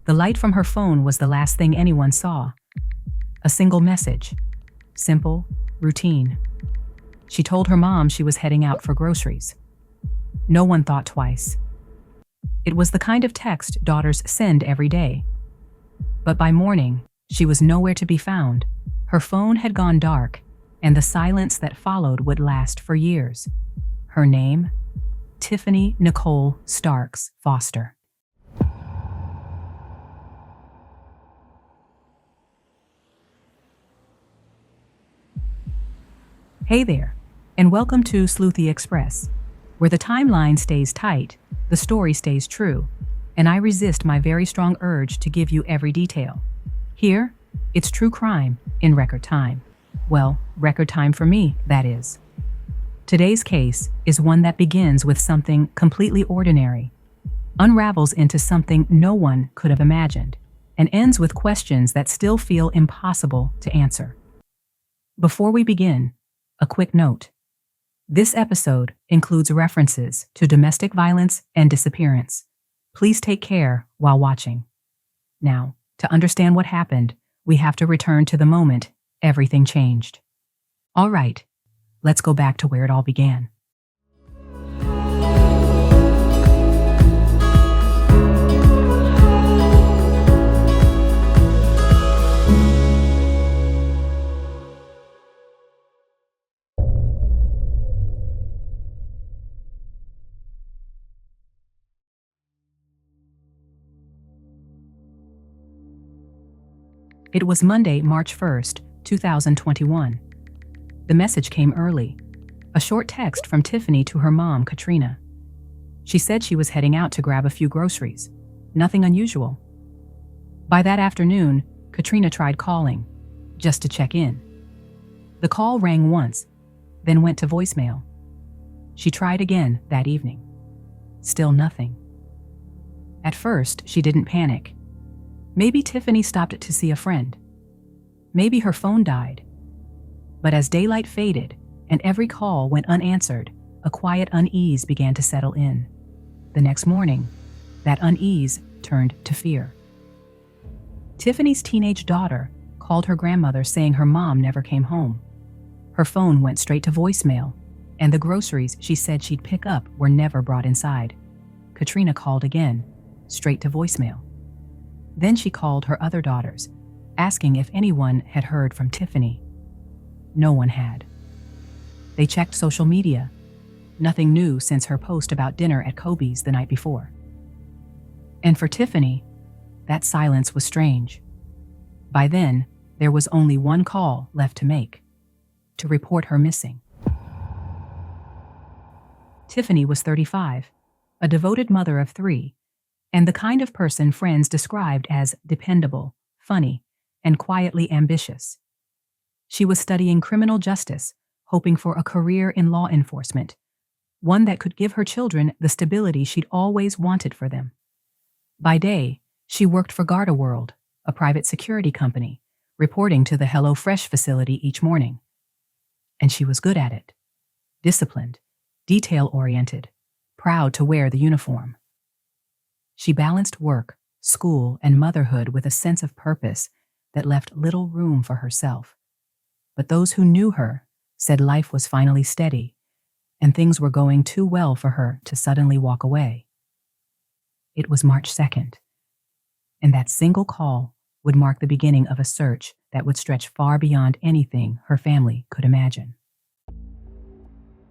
The light from her phone was the last thing anyone saw. A single message. Simple, routine. She told her mom she was heading out for groceries. No one thought twice. It was the kind of text daughters send every day. But by morning, she was nowhere to be found. Her phone had gone dark, and the silence that followed would last for years. Her name? Tiffany Nicole Starks Foster. Hey there, and welcome to Sleuthy Express, where the timeline stays tight, the story stays true, and I resist my very strong urge to give you every detail. Here, it's true crime in record time. Well, record time for me, that is. Today's case is one that begins with something completely ordinary, unravels into something no one could have imagined, and ends with questions that still feel impossible to answer. Before we begin, a quick note. This episode includes references to domestic violence and disappearance. Please take care while watching. Now, to understand what happened, we have to return to the moment everything changed. All right, let's go back to where it all began. It was Monday, March 1st, 2021. The message came early, a short text from Tiffany to her mom, Katrina. She said she was heading out to grab a few groceries. Nothing unusual. By that afternoon, Katrina tried calling, just to check in. The call rang once, then went to voicemail. She tried again that evening. Still nothing. At first, she didn't panic. Maybe Tiffany stopped to see a friend. Maybe her phone died. But as daylight faded and every call went unanswered, a quiet unease began to settle in. The next morning, that unease turned to fear. Tiffany's teenage daughter called her grandmother saying her mom never came home. Her phone went straight to voicemail, and the groceries she said she'd pick up were never brought inside. Katrina called again, straight to voicemail. Then she called her other daughters, asking if anyone had heard from Tiffany. No one had. They checked social media. Nothing new since her post about dinner at Kobe's the night before. And for Tiffany, that silence was strange. By then, there was only one call left to make, to report her missing. Tiffany was 35, a devoted mother of 3, and the kind of person friends described as dependable, funny, and quietly ambitious. She was studying criminal justice, hoping for a career in law enforcement, one that could give her children the stability she'd always wanted for them. By day, she worked for GardaWorld, a private security company, reporting to the HelloFresh facility each morning. And she was good at it. Disciplined, detail-oriented, proud to wear the uniform. She balanced work, school, and motherhood with a sense of purpose that left little room for herself. But those who knew her said life was finally steady, and things were going too well for her to suddenly walk away. It was March 2nd, and that single call would mark the beginning of a search that would stretch far beyond anything her family could imagine.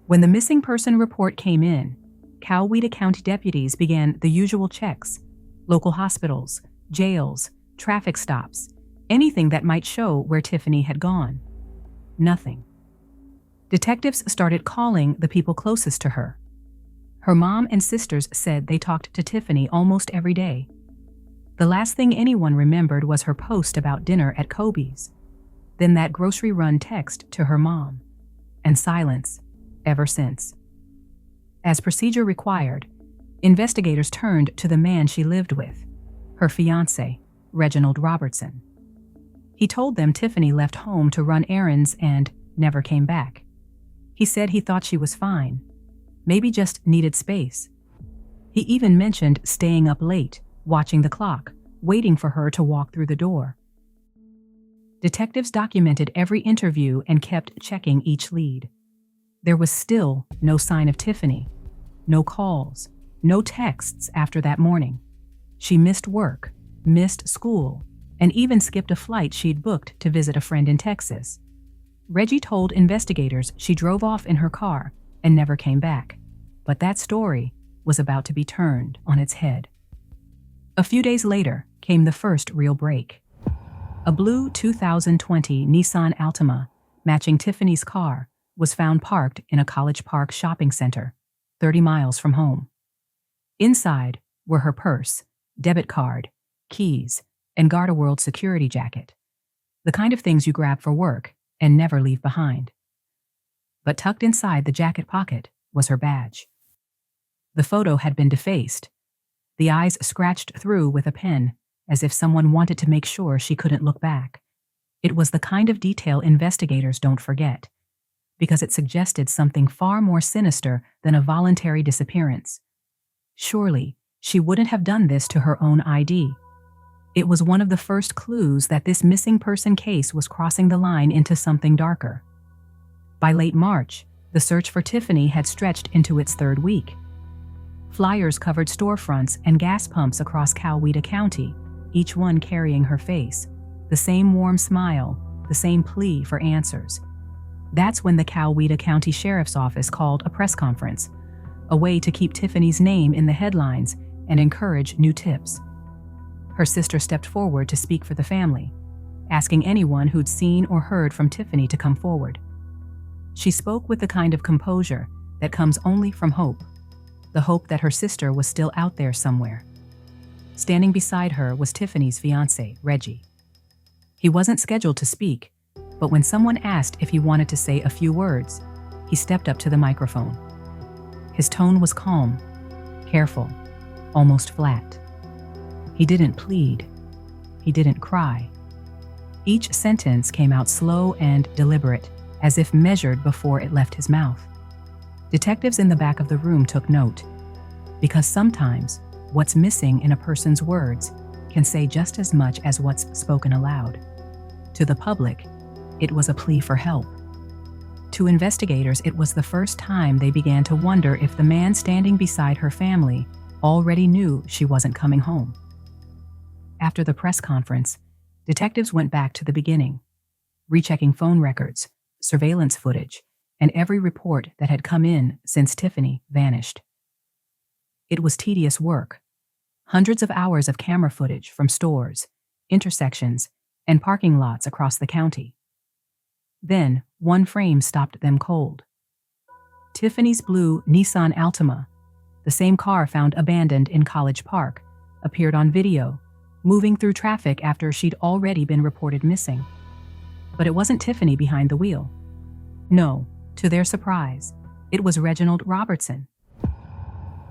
When the missing person report came in, Coweta County deputies began the usual checks: local hospitals, jails, traffic stops, anything that might show where Tiffany had gone. Nothing. Detectives started calling the people closest to her. Her mom and sisters said they talked to Tiffany almost every day. The last thing anyone remembered was her post about dinner at Kobe's, then that grocery run text to her mom, and silence ever since. As procedure required, investigators turned to the man she lived with, her fiancé, Reginald Robertson. He told them Tiffany left home to run errands and never came back. He said he thought she was fine, maybe just needed space. He even mentioned staying up late, watching the clock, waiting for her to walk through the door. Detectives documented every interview and kept checking each lead. There was still no sign of Tiffany, no calls, no texts after that morning. She missed work, missed school, and even skipped a flight she'd booked to visit a friend in Texas. Reggie told investigators she drove off in her car and never came back. But that story was about to be turned on its head. A few days later came the first real break. A blue 2020 Nissan Altima, matching Tiffany's car, was found parked in a College Park shopping center, 30 miles from home. Inside were her purse, debit card, keys, and Gardaworld security jacket, the kind of things you grab for work and never leave behind. But tucked inside the jacket pocket was her badge. The photo had been defaced, the eyes scratched through with a pen, as if someone wanted to make sure she couldn't look back. It was the kind of detail investigators don't forget, because it suggested something far more sinister than a voluntary disappearance. Surely, she wouldn't have done this to her own ID. It was one of the first clues that this missing person case was crossing the line into something darker. By late March, the search for Tiffany had stretched into its third week. Flyers covered storefronts and gas pumps across Coweta County, each one carrying her face, the same warm smile, the same plea for answers. That's when the Coweta County Sheriff's Office called a press conference, a way to keep Tiffany's name in the headlines and encourage new tips. Her sister stepped forward to speak for the family, asking anyone who'd seen or heard from Tiffany to come forward. She spoke with the kind of composure that comes only from hope, the hope that her sister was still out there somewhere. Standing beside her was Tiffany's fiancé, Reggie. He wasn't scheduled to speak, but when someone asked if he wanted to say a few words, he stepped up to the microphone. His tone was calm, careful, almost flat. He didn't plead. He didn't cry. Each sentence came out slow and deliberate, as if measured before it left his mouth. Detectives in the back of the room took note, because sometimes what's missing in a person's words can say just as much as what's spoken aloud. To the public, it was a plea for help. To investigators, it was the first time they began to wonder if the man standing beside her family already knew she wasn't coming home. After the press conference, detectives went back to the beginning, rechecking phone records, surveillance footage, and every report that had come in since Tiffany vanished. It was tedious work. Hundreds of hours of camera footage from stores, intersections, and parking lots across the county. Then, one frame stopped them cold. Tiffany's blue Nissan Altima, the same car found abandoned in College Park, appeared on video, moving through traffic after she'd already been reported missing. But it wasn't Tiffany behind the wheel. No, to their surprise, it was Reginald Robertson,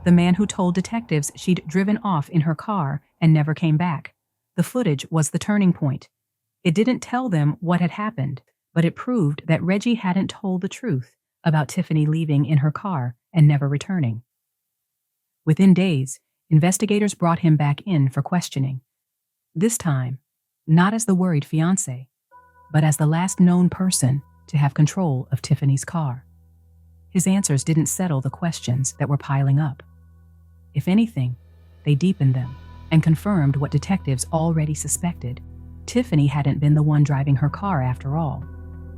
the man who told detectives she'd driven off in her car and never came back. The footage was the turning point. It didn't tell them what had happened, but it proved that Reggie hadn't told the truth about Tiffany leaving in her car and never returning. Within days, investigators brought him back in for questioning. This time, not as the worried fiancé, but as the last known person to have control of Tiffany's car. His answers didn't settle the questions that were piling up. If anything, they deepened them and confirmed what detectives already suspected. Tiffany hadn't been the one driving her car after all.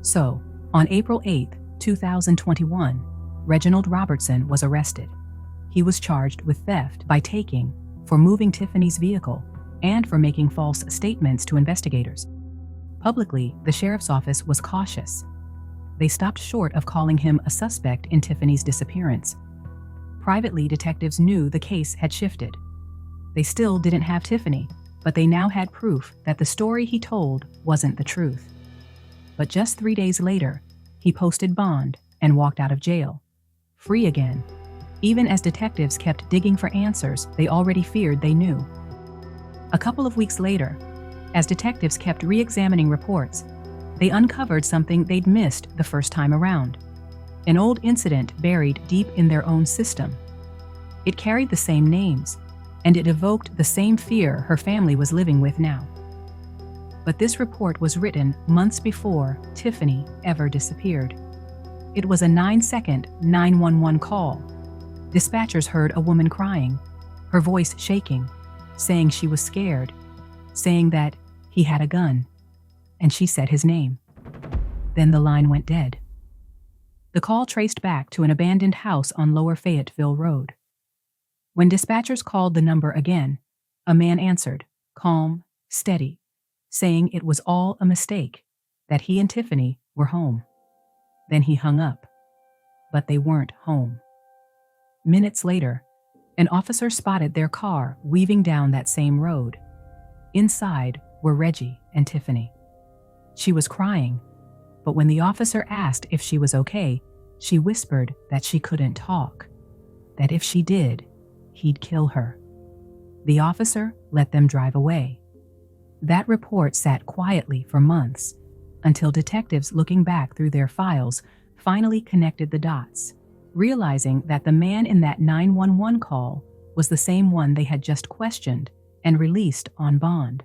So, on April 8, 2021, Reginald Robertson was arrested. He was charged with theft by taking, for moving Tiffany's vehicle, and for making false statements to investigators. Publicly, the sheriff's office was cautious. They stopped short of calling him a suspect in Tiffany's disappearance. Privately, detectives knew the case had shifted. They still didn't have Tiffany, but they now had proof that the story he told wasn't the truth. But just 3 days later, he posted bond and walked out of jail, free again, even as detectives kept digging for answers they already feared they knew. A couple of weeks later, as detectives kept re-examining reports, they uncovered something they'd missed the first time around. An old incident buried deep in their own system. It carried the same names, and it evoked the same fear her family was living with now. But this report was written months before Tiffany ever disappeared. It was a 9-second 911 call. Dispatchers heard a woman crying, her voice shaking, saying she was scared, saying that he had a gun, and she said his name. Then the line went dead. The call traced back to an abandoned house on Lower Fayetteville Road. When dispatchers called the number again, a man answered, calm, steady, saying it was all a mistake, that he and Tiffany were home. Then he hung up. But they weren't home. Minutes later, an officer spotted their car weaving down that same road. Inside were Reggie and Tiffany. She was crying, but when the officer asked if she was okay, she whispered that she couldn't talk, that if she did, he'd kill her. The officer let them drive away. That report sat quietly for months until detectives looking back through their files finally connected the dots, realizing that the man in that 911 call was the same one they had just questioned and released on bond.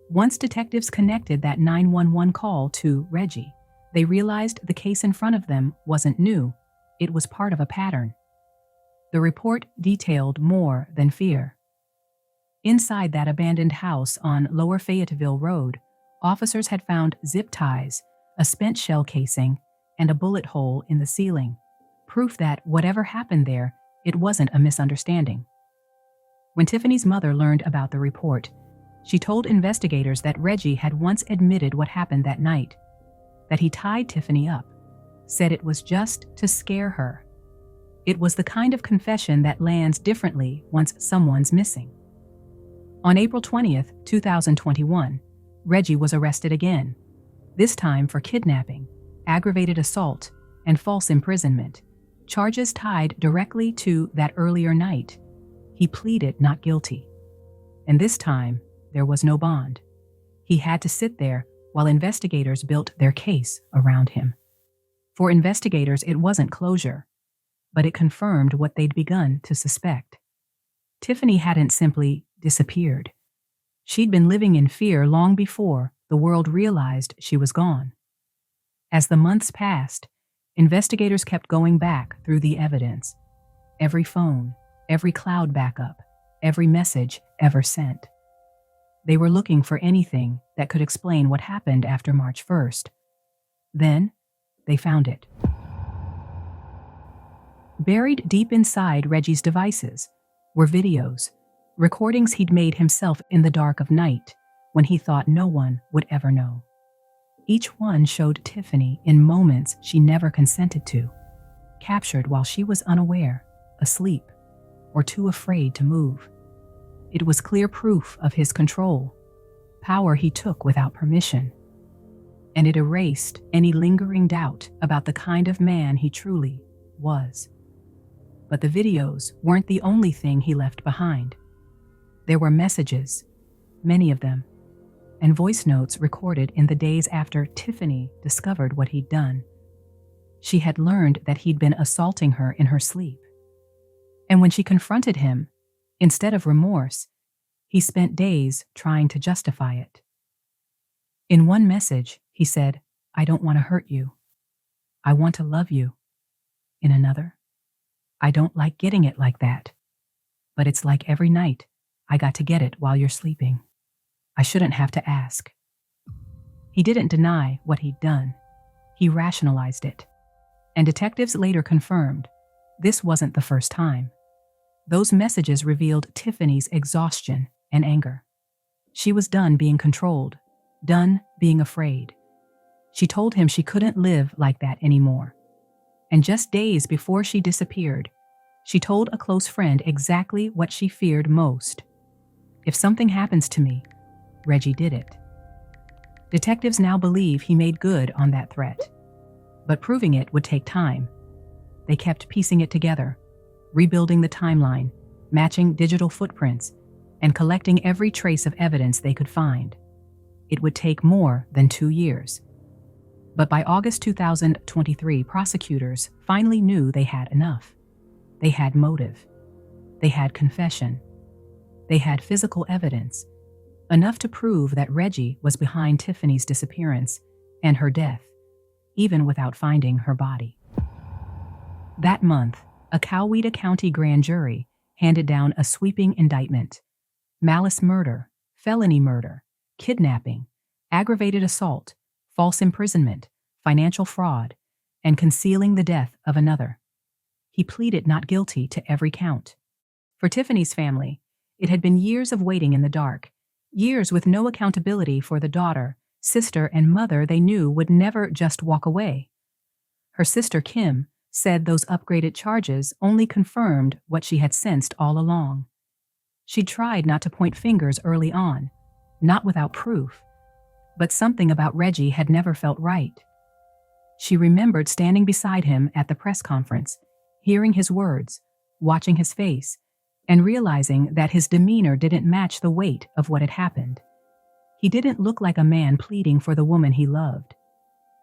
Once detectives connected that 911 call to Reggie, they realized the case in front of them wasn't new, it was part of a pattern. The report detailed more than fear. Inside that abandoned house on Lower Fayetteville Road, officers had found zip ties, a spent shell casing, and a bullet hole in the ceiling, proof that whatever happened there, it wasn't a misunderstanding. When Tiffany's mother learned about the report, she told investigators that Reggie had once admitted what happened that night, that he tied Tiffany up, said it was just to scare her. It was the kind of confession that lands differently once someone's missing. On April 20th, 2021, Reggie was arrested again, this time for kidnapping, aggravated assault, and false imprisonment, charges tied directly to that earlier night. He pleaded not guilty. And this time, there was no bond. He had to sit there while investigators built their case around him. For investigators, it wasn't closure, but it confirmed what they'd begun to suspect. Tiffany hadn't simply disappeared. She'd been living in fear long before the world realized she was gone. As the months passed, investigators kept going back through the evidence. Every phone, every cloud backup, every message ever sent. They were looking for anything that could explain what happened after March 1st. Then, they found it. Buried deep inside Reggie's devices were videos, recordings he'd made himself in the dark of night when he thought no one would ever know. Each one showed Tiffany in moments she never consented to, captured while she was unaware, asleep, or too afraid to move. It was clear proof of his control, power he took without permission, and it erased any lingering doubt about the kind of man he truly was. But the videos weren't the only thing he left behind. There were messages, many of them, and voice notes recorded in the days after Tiffany discovered what he'd done. She had learned that he'd been assaulting her in her sleep. And when she confronted him, instead of remorse, he spent days trying to justify it. In one message, he said, "I don't want to hurt you. I want to love you." In another, "I don't like getting it like that, but it's like every night I got to get it while you're sleeping. I shouldn't have to ask." He didn't deny what he'd done. He rationalized it. And detectives later confirmed this wasn't the first time. Those messages revealed Tiffany's exhaustion and anger. She was done being controlled, done being afraid. She told him she couldn't live like that anymore. And just days before she disappeared, she told a close friend exactly what she feared most. "If something happens to me, Reggie did it." Detectives now believe he made good on that threat. But proving it would take time. They kept piecing it together, rebuilding the timeline, matching digital footprints, and collecting every trace of evidence they could find. It would take more than 2 years. But by August 2023, prosecutors finally knew they had enough. They had motive. They had confession. They had physical evidence, enough to prove that Reggie was behind Tiffany's disappearance and her death, even without finding her body. That month, a Coweta County grand jury handed down a sweeping indictment: malice murder, felony murder, kidnapping, aggravated assault, false imprisonment, financial fraud, and concealing the death of another. He pleaded not guilty to every count. For Tiffany's family, it had been years of waiting in the dark, years with no accountability for the daughter, sister, and mother they knew would never just walk away. Her sister Kim said those upgraded charges only confirmed what she had sensed all along. She tried not to point fingers early on, not without proof, but something about Reggie had never felt right. She remembered standing beside him at the press conference, hearing his words, watching his face, and realizing that his demeanor didn't match the weight of what had happened. He didn't look like a man pleading for the woman he loved.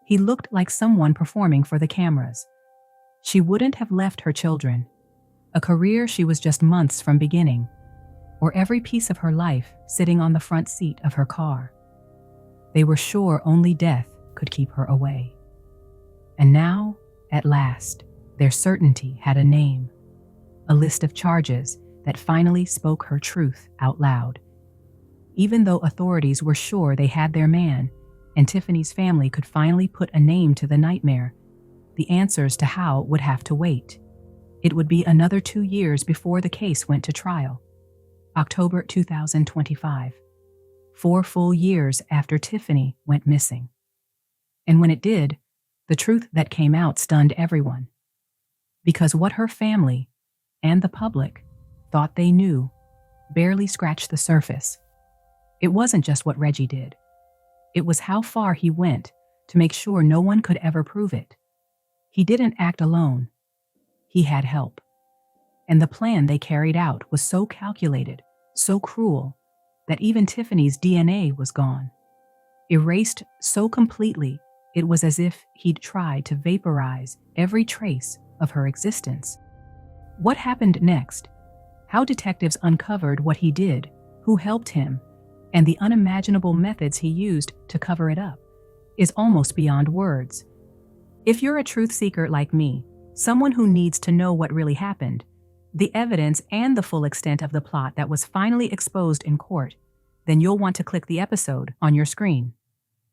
He looked like someone performing for the cameras. She wouldn't have left her children, a career she was just months from beginning, or every piece of her life sitting on the front seat of her car. They were sure only death could keep her away. And now, at last, their certainty had a name, a list of charges that finally spoke her truth out loud. Even though authorities were sure they had their man, and Tiffany's family could finally put a name to the nightmare, the answers to how would have to wait. It would be another 2 years before the case went to trial. October 2025. 4 full years after Tiffany went missing. And when it did, the truth that came out stunned everyone. Because what her family and the public thought they knew barely scratched the surface. It wasn't just what Reggie did. It was how far he went to make sure no one could ever prove it. He didn't act alone. He had help. And the plan they carried out was so calculated, so cruel, that even Tiffany's DNA was gone. Erased so completely, it was as if he'd tried to vaporize every trace of her existence. What happened next? How detectives uncovered what he did, who helped him, and the unimaginable methods he used to cover it up is almost beyond words. If you're a truth seeker like me, someone who needs to know what really happened, the evidence and the full extent of the plot that was finally exposed in court, then you'll want to click the episode on your screen.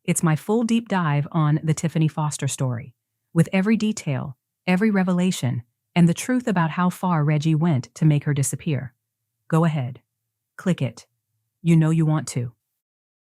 It's my full deep dive on the Tiffany Foster story, with every detail, every revelation, and the truth about how far Reggie went to make her disappear. Go ahead. Click it. You know you want to.